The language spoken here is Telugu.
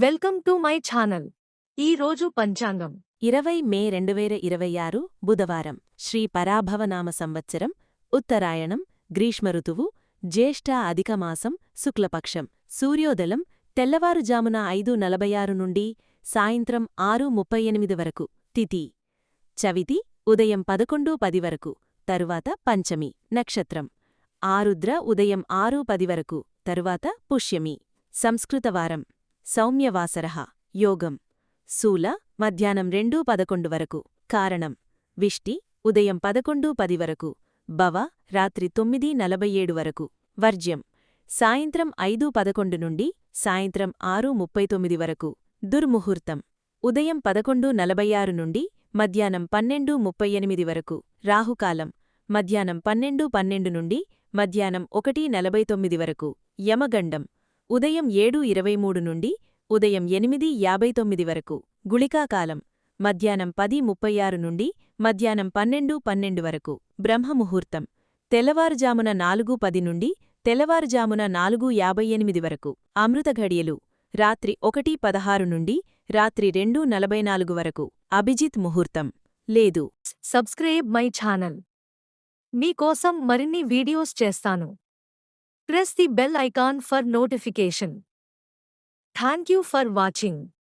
Welcome to my channel. ఈ రోజు పంచాంగం 20 మే 2026 బుధవారం శ్రీ పరాభవనామ సంవత్సరం ఉత్తరాయణం గ్రీష్మ ఋతువు జ్యేష్ఠ అధికమాసం శుక్లపక్షం సూర్యోదయం తెల్లవారుజామున 5:46 నుండి సాయంత్రం 6:38 వరకు తిథి చవితి ఉదయం 11:10 వరకు తరువాత పంచమి నక్షత్రం ఆరుద్ర ఉదయం 6:10 వరకు తరువాత పుష్యమి సంస్కృతవారం సౌమ్యవాసరః యోగం శూల మధ్యాహ్నం 2:11 వరకు కారణం విష్టి ఉదయం 11:10 వరకు భవ రాత్రి 9:47 వరకు వర్జ్యం సాయంత్రం 5:11 నుండి సాయంత్రం 6:39 వరకు దుర్ముహూర్తం ఉదయం 11:46 నుండి మధ్యాహ్నం 12:38 వరకు రాహుకాలం మధ్యాహ్నం 12:12 నుండి మధ్యాహ్నం 1:49 వరకు యమగండం ఉదయం 7:23 నుండి ఉదయం 8:59 వరకు గుళికాకాలం మధ్యాహ్నం 10:36 నుండి మధ్యాహ్నం 12:12 వరకు బ్రహ్మముహూర్తం తెల్లవారుజామున 4:10 నుండి తెల్లవారుజామున 4:58 వరకు అమృతఘడియలు రాత్రి 1:16 నుండి రాత్రి 2:44 వరకు అభిజిత్ ముహూర్తం లేదు. Subscribe my channel. మీకోసం మరిన్ని వీడియోస్ చేస్తాను. Press the bell icon for notification. Thank you for watching.